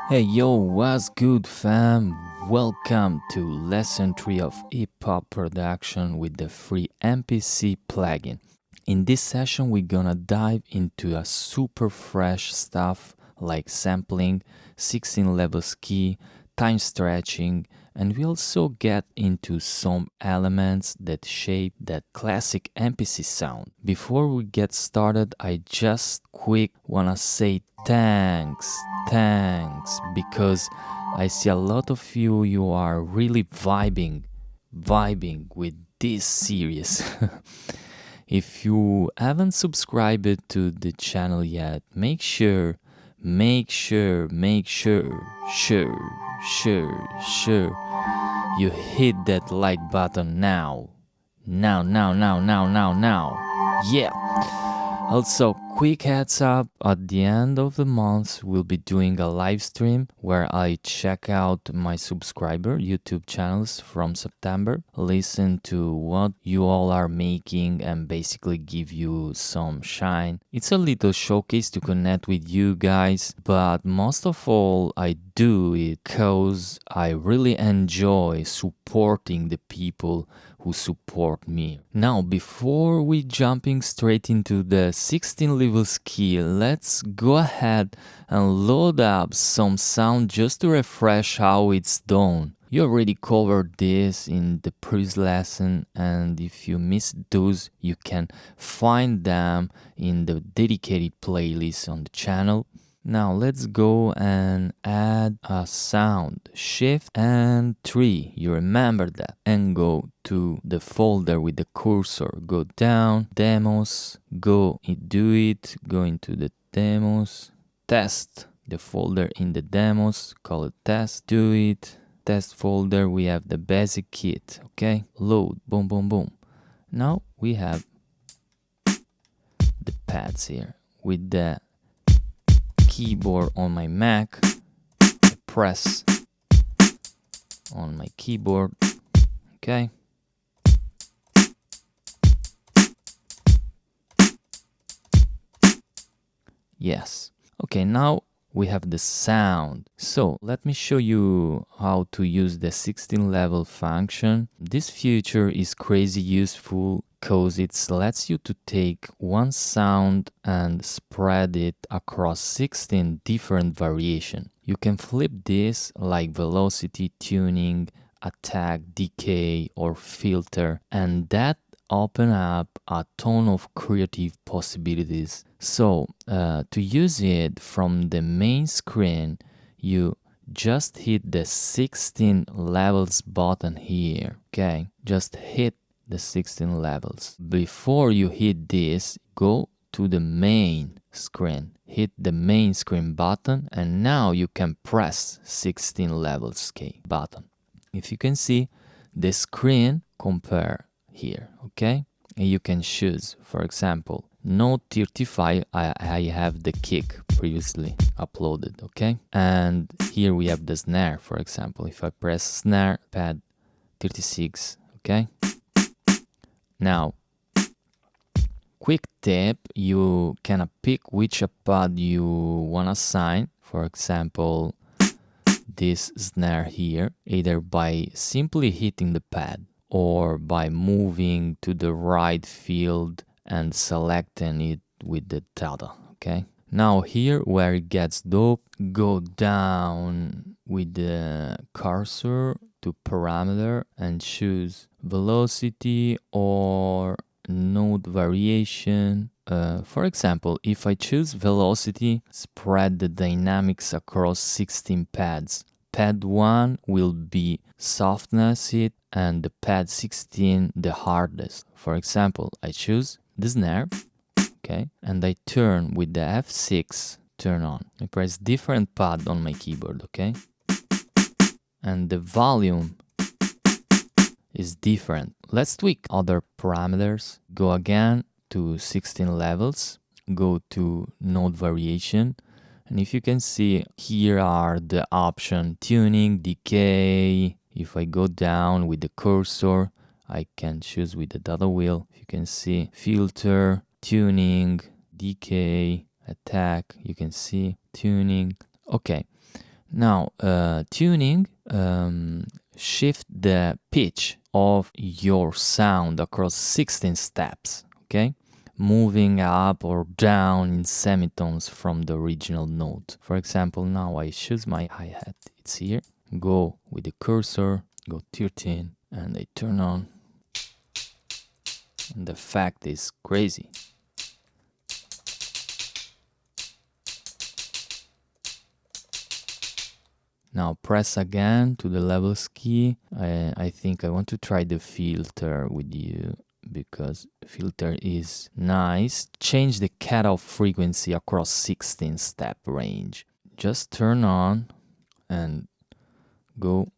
Hey yo, what's good fam? Welcome to lesson 3 of hip-hop production with the free MPC plugin. In this session we're gonna dive into a super fresh stuff like sampling, 16 levels key, time stretching, and we also get into some elements that shape that classic MPC sound. Before we get started, I just quick wanna say thanks, because I see a lot of you are really vibing with this series. If you haven't subscribed to the channel yet, make sure you hit that like button now. Yeah. Also, quick heads up, at the end of the month we'll be doing a live stream where I check out my subscriber YouTube channels from September, listen to what you all are making and basically give you some shine. It's a little showcase to connect with you guys, but most of all I do it because I really enjoy supporting the people who support me. Now, before we jumping straight into the 16 levels key, let's go ahead and load up some sound just to refresh how it's done. You already covered this in the previous lesson, and if you missed those, you can find them in the dedicated playlist on the channel. Now let's go and add a sound. Shift and 3, you remember that. And go to the folder with the cursor. Go down, demos, go into the demos, test, the folder in the demos, call it test, do it, test folder, we have the basic kit, okay? Load, boom, boom, boom. Now we have the pads here with the keyboard on my Mac. I press on my keyboard, okay? Yes. Okay, now we have the sound. So let me show you how to use the 16 level function. This feature is crazy useful because it lets you to take one sound and spread it across 16 different variations. You can flip this like velocity, tuning, attack, decay, or filter, and that open up a ton of creative possibilities. So to use it from the main screen, you just hit the 16 levels button here, okay? Just hit the 16 levels. Before you hit this, go to the main screen, hit the main screen button, and now you can press 16 levels key button. If you can see the screen compare here, okay? And you can choose, for example, Note 35, I have the kick previously uploaded, okay? And here we have the snare, for example. If I press snare, pad 36, okay? Now, quick tip, you can pick which pad you want to assign. For example, this snare here, either by simply hitting the pad or by moving to the right field and selecting it with the data, okay? Now here where it gets dope, go down with the cursor to parameter and choose velocity or node variation. For example, if I choose velocity, spread the dynamics across 16 pads. Pad 1 will be softness hit and the pad 16 the hardest. For example, I choose the snare, okay, and I turn with the F6, turn on. I press different pad on my keyboard, okay? And the volume is different. Let's tweak other parameters. Go again to 16 levels, go to node variation, and if you can see, here are the option tuning, decay. If I go down with the cursor, I can choose with the data wheel. You can see filter, tuning, decay, attack. You can see tuning. Okay, Now, tuning, shift the pitch of your sound across 16 steps, okay? Moving up or down in semitones from the original note. For example, now I choose my hi-hat, it's here. Go with the cursor, go 13, and I turn on. And the effect is crazy. Now press again to the levels key. I think I want to try the filter with you because filter is nice. Change the cutoff frequency across 16 step range. Just turn on and go.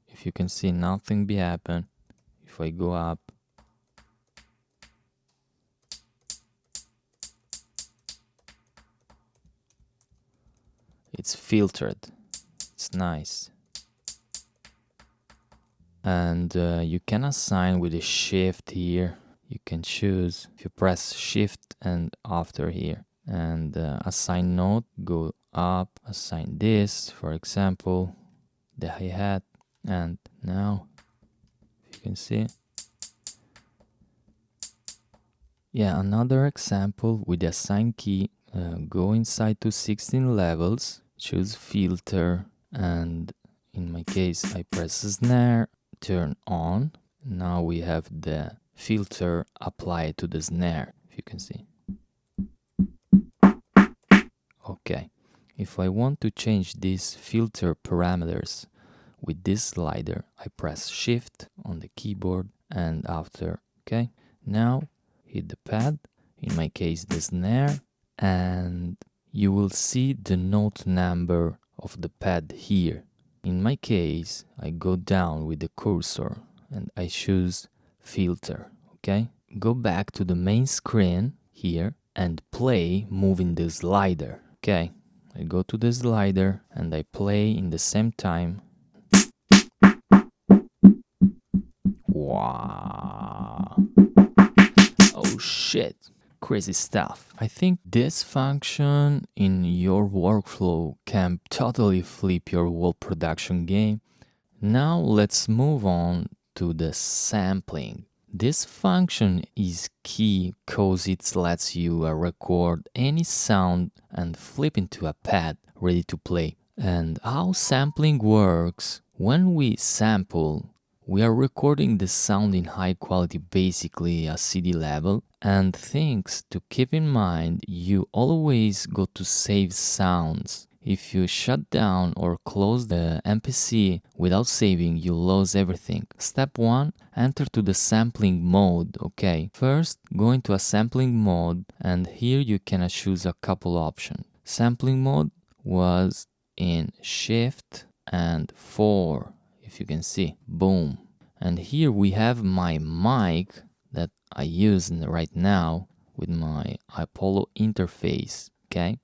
If you can see, nothing be happen. If I go up, it's filtered. It's nice. And you can assign with a shift here. You can choose if you press shift and after here, and assign note, go up, assign this, for example, the hi-hat. And now you can see, yeah, another example with the assign key. Go inside to 16 levels, choose filter, and in my case I press snare, turn on. Now we have the filter applied to the snare, if you can see. Okay, if I want to change these filter parameters with this slider, I press shift on the keyboard and after, okay. Now hit the pad, in my case the snare, and you will see the note number of the pad here. In my case, I go down with the cursor and I choose filter, okay? Go back to the main screen here and play moving the slider, okay? I go to the slider and I play in the same time. Wow. Oh shit. Crazy stuff. I think this function in your workflow can totally flip your whole production game. Now let's move on to the sampling. This function is key because it lets you record any sound and flip into a pad ready to play. And how sampling works: when we sample, we are recording the sound in high quality, basically a CD level. And things to keep in mind, you always go to save sounds. If you shut down or close the MPC without saving, you lose everything. Step 1, enter to the sampling mode, okay? First, go into a sampling mode, and here you can choose a couple options. Sampling mode was in shift and 4, if you can see, boom. And here we have my mic that I use right now with my Apollo interface, okay?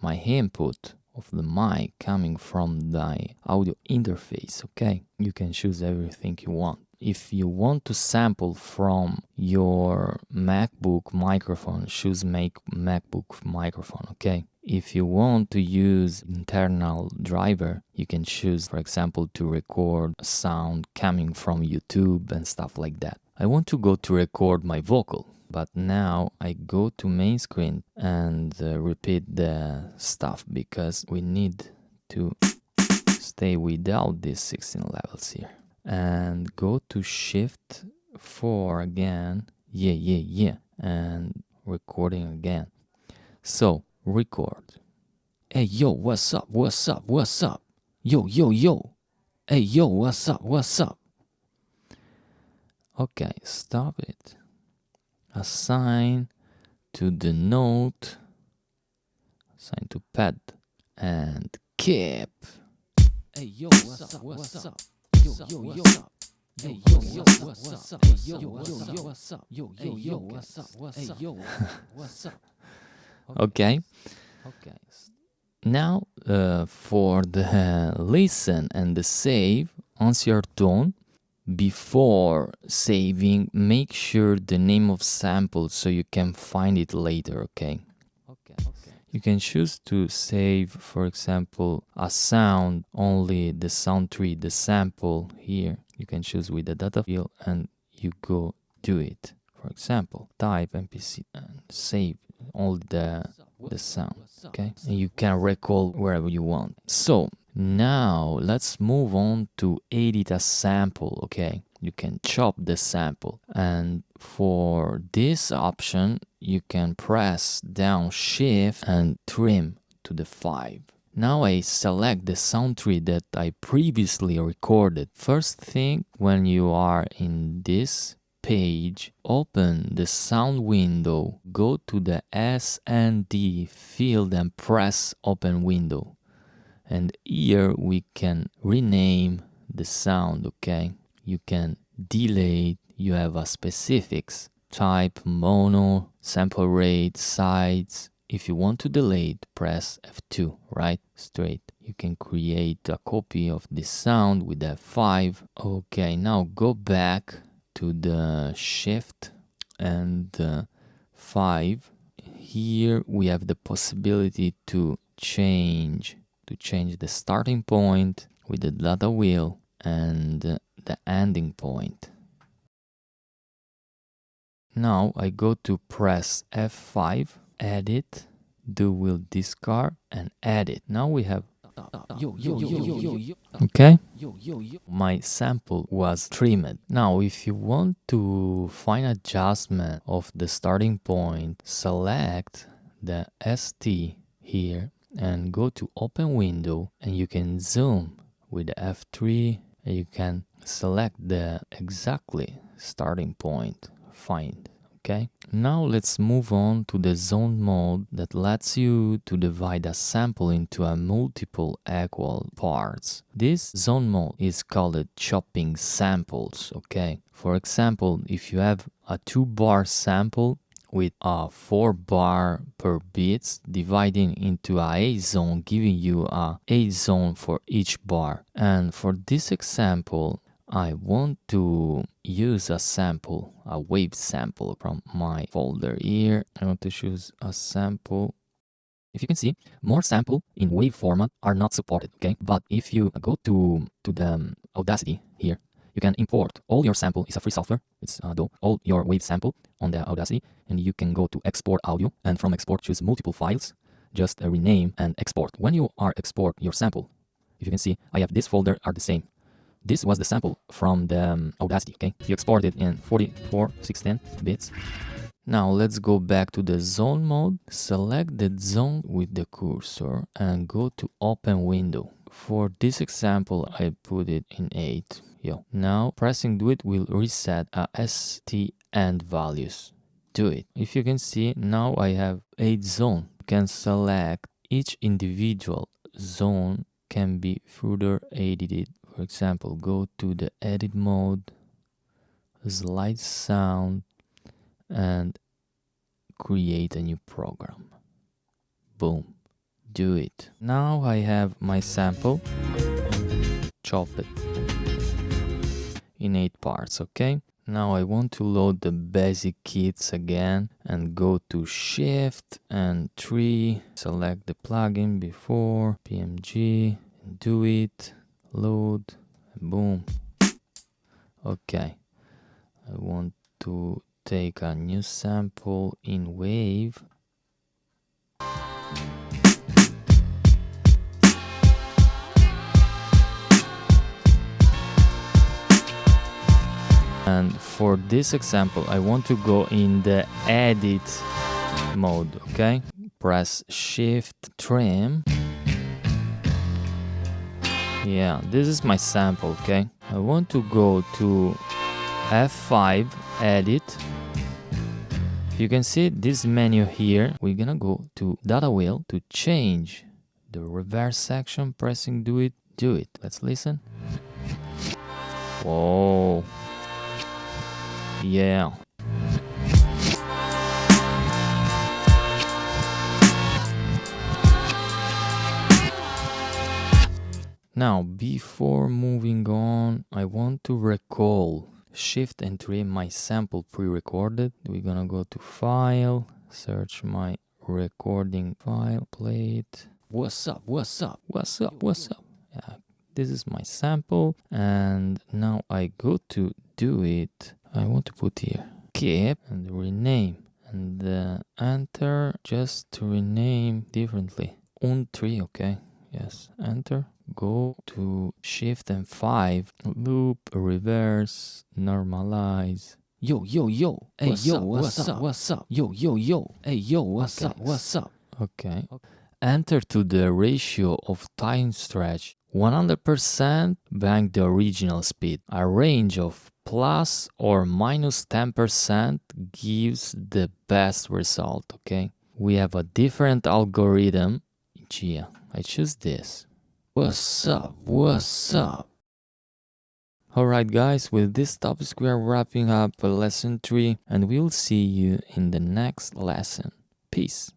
My input of the mic coming from the audio interface, okay? You can choose everything you want. If you want to sample from your MacBook microphone, choose MacBook microphone, okay? If you want to use internal driver, you can choose, for example, to record a sound coming from YouTube and stuff like that. I want to go to record my vocal, but now I go to main screen and repeat the stuff because we need to stay without these 16 levels here. And go to shift 4 again, and recording again. So record. Hey yo, what's up, what's up, what's up? Yo, yo, yo. Hey yo, what's up, what's up? Okay, stop it. Assign to the note, assign to pad, and keep. Hey yo, what's up, what's up? Yo, yo, yo. Hey yo, yo, what's up? Hey yo, yo, yo, what's up? Yo, yo, yo, what's up? What's up? Yo, what's up? Okay. Okay. Now, for the listen and the save, answer your tone. Before saving, make sure the name of sample so you can find it later, okay? Okay. You can choose to save, for example, a sound, only the sound tree, the sample here. You can choose with the data field and you go do it. For example, type MPC and save only the sound, okay? And you can recall wherever you want. So now let's move on to edit a sample, okay? You can chop the sample, and for this option you can press down shift and trim to the 5. Now I select the sound tree that I previously recorded. First thing, when you are in this page, open the sound window, go to the S&D field and press open window. And here we can rename the sound, okay? You can delete, you have a specifics, type, mono, sample rate, sides. If you want to delete, press F2, right? Straight. You can create a copy of this sound with F5. Okay, now go back to the shift and 5. Here we have the possibility to change the starting point with the data wheel and the ending point. Now I go to press F5, edit, do wheel discard and edit. Now we have okay, my sample was trimmed. Now if you want to find adjustment of the starting point, select the ST here and go to open window, and you can zoom with the F3 and you can select the exactly starting point, find. Okay, now let's move on to the zone mode that lets you to divide a sample into a multiple equal parts. This zone mode is called chopping samples, okay? For example, if you have a 2-bar sample with a 4-bar per beats, dividing into a 8 zone, giving you a 8 zone for each bar. And for this example, I want to use a sample, a wave sample from my folder here. I want to choose a sample. If you can see, more sample in wave format are not supported, okay? But if you go to the Audacity here, you can import all your sample. It's a free software. It's all your wave sample on the Audacity, and you can go to export audio, and from export choose multiple files. Just rename and export. When you are export your sample, if you can see, I have this folder are the same. This was the sample from the Audacity, okay? You export it in 44/610 bits. Now let's go back to the zone mode. Select the zone with the cursor and go to open window. For this example, I put it in 8. Now pressing do it will reset a ST end values. Do it. If you can see, now I have 8 zone. You can select each individual zone can be further edited. For example, go to the edit mode, slide sound, and create a new program. Boom. Do it. Now I have my sample. Chop it in 8 parts, okay? Now I want to load the basic kits again and go to shift and 3, select the plugin before, PMG, and do it. Load, boom. Okay, I want to take a new sample in wave. And for this example, I want to go in the edit mode, okay? Press shift trim. Yeah, this is my sample, okay? I want to go to F5, edit. If you can see this menu here, we're gonna go to data wheel to change the reverse section, pressing do it. Let's listen. Whoa. Yeah. Now, before moving on, I want to recall. Shift and trim my sample pre-recorded. We're gonna go to File, search my recording file, play it. What's up? Yeah, this is my sample, and now I go to do it. I want to put here keep and rename, and enter just to rename differently. 3, okay? Yes, enter. Go to Shift and 5, loop, reverse, normalize. Yo, hey, what's up? Yo, hey, what's up? Okay. Enter to the ratio of time stretch. 100% bank the original speed. A range of plus or minus 10% gives the best result, okay? We have a different algorithm. Gee, I choose this. What's up? Alright guys, with this topic we are wrapping up lesson 3, and we'll see you in the next lesson. Peace.